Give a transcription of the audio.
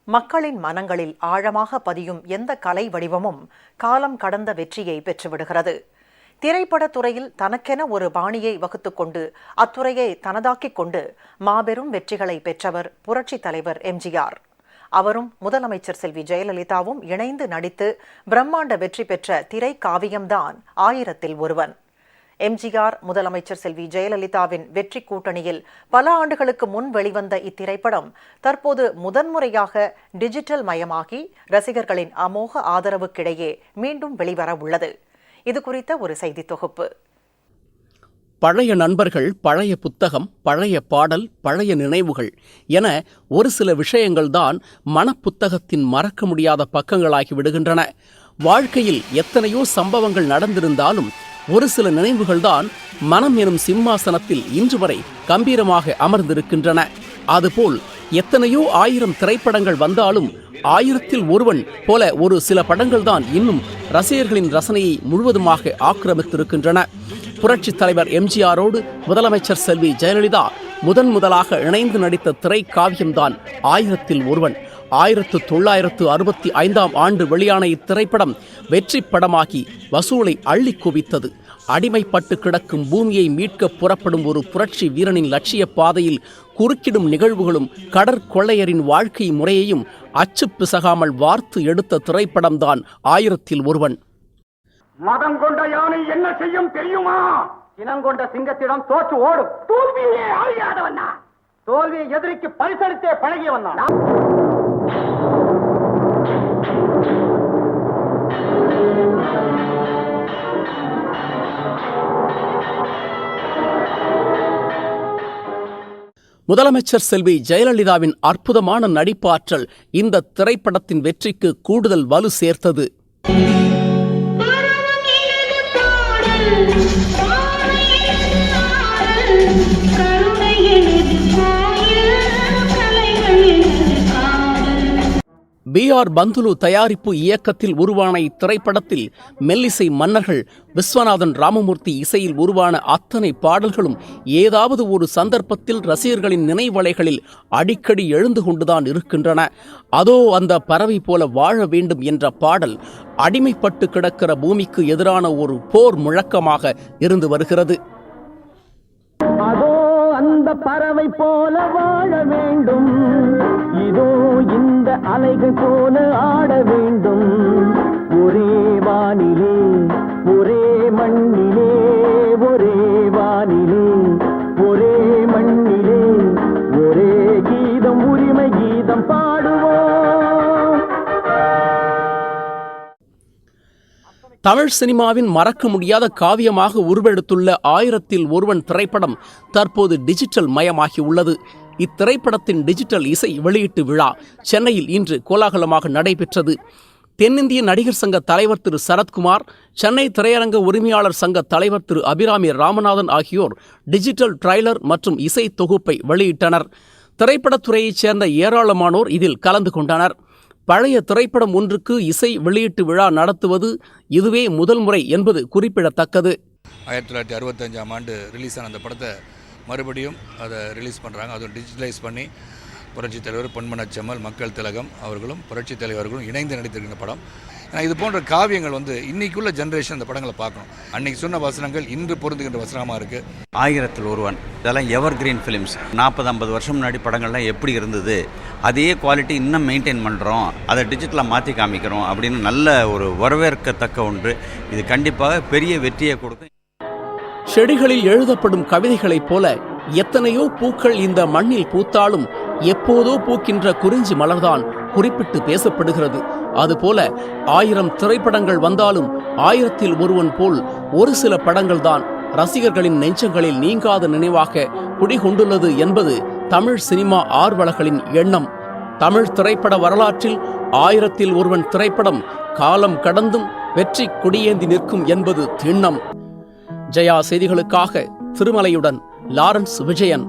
மக்களின் மனங்களில் ஆழமாக பதியும் எந்த கலை வடிவமும் காலம் கடந்த வெற்றியை பெற்றுவிடுகிறது. திரைப்படத் துறையில் தனக்கென ஒரு பாணியை வகுத்துக் கொண்டு அத்துறையை தனதாக்கிக் கொண்டு மாபெரும் வெற்றிகளை பெற்றவர் புரட்சித் தலைவர் எம்ஜிஆர். அவரும் முதலமைச்சர் செல்வி ஜெயலலிதாவும் இணைந்து நடித்து பிரம்மாண்ட வெற்றி பெற்ற திரை காவியம்தான் 1000ல் ஒருவன். எம்ஜிஆர், முதலமைச்சர் செல்வி ஜெயலலிதாவின் வெற்றி கூட்டணியில் பல ஆண்டுகளுக்கு முன் வெளிவந்த இத்திரைப்படம் தற்போது முதன்முறையாக டிஜிட்டல் மயமாகி ரசிகர்களின் அமோக ஆதரவுக்கிடையே மீண்டும் வெளிவர உள்ளது. இது குறித்த ஒரு செய்தி தொகுப்பு. பழைய நண்பர்கள், பழைய புத்தகம், பழைய பாடல், பழைய நினைவுகள் என ஒரு சில விஷயங்கள்தான் மனப்புத்தகத்தின் மறக்க முடியாத பக்கங்களாகி விடுகின்றன. வாழ்க்கையில் எத்தனையோ சம்பவங்கள் நடந்திருந்தாலும் ஒரு சில நினைவுகள்தான் மனம் எனும் சிம்மாசனத்தில் இன்று வரை கம்பீரமாக அமர்ந்திருக்கின்றன. அதுபோல் எத்தனையோ 1000 திரைப்படங்கள் வந்தாலும் 1000ல் ஒருவன் போல ஒரு சில படங்கள்தான் இன்னும் ரசிகர்களின் ரசனையை முழுவதுமாக ஆக்கிரமித்திருக்கின்றன. புரட்சித் தலைவர் எம்ஜிஆரோடு முதலமைச்சர் செல்வி ஜெயலலிதா முதலாக இணைந்து நடித்த திரை காவியம்தான் 1000ல் ஒருவன். 1965ஆம் ஆண்டு வெளியான இத்திரைப்படம் வெற்றி படமாகி வசூலை அள்ளி குவித்தது. அடிமைப்பட்டு கிடக்கும் பூமியை மீட்க புறப்படும் ஒரு புரட்சி வீரனின் லட்சிய பாதையில் குறுக்கிடும் நிகழ்வுகளும் கடற்கொள்ளையரின் வாழ்க்கை முறையையும் அச்சு பிசகாமல் வார்த்து எடுத்த திரைப்படம்தான் 1000ல் ஒருவன். மதம் கொண்ட யானை என்ன செய்யும் தெரியுமா? இனங்கொண்ட சிங்கத்திடம் தோற்று ஓடும். தோல்வியே அறியாதவனா, தோல்வியை எதிரிக்கு பரிசளித்தே பழகியவன் தான். முதலமைச்சர் செல்வி ஜெயலலிதாவின் அற்புதமான நடிப்பாற்றல் இந்த திரைப்படத்தின் வெற்றிக்கு கூடுதல் வலு சேர்த்தது. B.R. பந்துலு தயாரிப்பு இயக்கத்தில் உருவான இத்திரைப்படத்தில் மெல்லிசை மன்னர்கள் விஸ்வநாதன் ராமமூர்த்தி இசையில் உருவான அத்தனை பாடல்களும் ஏதாவது ஒரு சந்தர்ப்பத்தில் ரசிகர்களின் நினைவலைகளில் அடிக்கடி எழுந்து கொண்டுதான் இருக்கின்றன. அதோ அந்த பறவை போல வாழ வேண்டும் என்ற பாடல் அடிமைப்பட்டு கிடக்கிற பூமிக்கு எதிரான ஒரு போர் முழக்கமாக இருந்து வருகிறது. அதோ அந்த பறவை போல வாழ வேண்டும், இதோ இந்த அலைகள் போல ஆட வேண்டும். ஒரே வானிலே, ஒரே மண்ணிலே, ஒரே வானிலே, ஒரே மண்ணிலே, ஒரே கீதம், உரிமை கீதம் பாடுவோம். தமிழ் சினிமாவின் மறக்க முடியாத காவியமாக உருவெடுத்துள்ள 1000ல் ஒருவன் திரைப்படம் தற்போது டிஜிட்டல் மயமாகி உள்ளது. இத்திரைப்படத்தின் டிஜிட்டல் இசை வெளியீட்டு விழா சென்னையில் இன்று கோலாகலமாக நடைபெற்றது. தென்னிந்திய நடிகர் சங்க தலைவர் திரு சரத்குமார், சென்னை திரையரங்க உரிமையாளர் சங்க தலைவர் திரு அபிராமி ராமநாதன் ஆகியோர் டிஜிட்டல் ட்ரைலர் மற்றும் இசை தொகுப்பை வெளியிட்டனர். திரைப்படத்துறையைச் சேர்ந்த ஏராளமானோர் இதில் கலந்து கொண்டனர். பழைய திரைப்படம் ஒன்றுக்கு இசை வெளியீட்டு விழா நடத்துவது இதுவே முதல் முறை என்பது குறிப்பிடத்தக்கது. 1965ஆம் ஆண்டு ரிலீஸ் ஆன அந்த படத்தை மறுபடியும் அதை ரிலீஸ் பண்ணுறாங்க. அதுவும் டிஜிட்டலைஸ் பண்ணி புரட்சித் தலைவர் பொன்மனச்செம்மல், மக்கள் திலகம் அவர்களும் புரட்சித் தலைவர்களும் இணைந்து நடித்திருக்கிற படம். ஏன்னா இது போன்ற காவியங்கள் இன்னைக்குள்ள ஜென்ரேஷன் இந்த படங்களை பார்க்கணும். அன்னைக்கு சொன்ன வசனங்கள் இன்று பொருந்துகின்ற வசனமாக இருக்குது. 1000ல் ஒருவன் இதெல்லாம் எவர் கிரீன் ஃபிலிம்ஸ். 40-50 வருஷம் முன்னாடி படங்கள்லாம் எப்படி இருந்தது, அதே குவாலிட்டி இன்னும் மெயின்டைன் பண்ணுறோம், அதை டிஜிட்டலாக மாற்றி காமிக்கிறோம் அப்படின்னு நல்ல ஒரு வரவேற்கத்தக்க ஒன்று. இது கண்டிப்பாக பெரிய வெற்றியை கொடுக்கும். செடிகளில் எழுதப்படும் கவிதைகளைப் போல எத்தனையோ பூக்கள் இந்த மண்ணில் பூத்தாலும் எப்போதோ பூக்கின்ற குறிஞ்சி மலர்தான் குறிப்பிட்டு பேசப்படுகிறது. அதுபோல 1000 திரைப்படங்கள் வந்தாலும் 1000ல் ஒருவன் போல் ஒரு சில படங்கள்தான் ரசிகர்களின் நெஞ்சங்களில் நீங்காத நினைவாக குடிகொண்டுள்ளது என்பது தமிழ் சினிமா ஆர்வலர்களின் எண்ணம். தமிழ் திரைப்பட வரலாற்றில் 1000ல் ஒருவன் திரைப்படம் காலம் கடந்தும் வெற்றி கொடியேந்தி நிற்கும் என்பது திண்ணம். ஜெயா செய்திகளுக்காக திருமலையுடன் லாரன்ஸ் விஜயன்.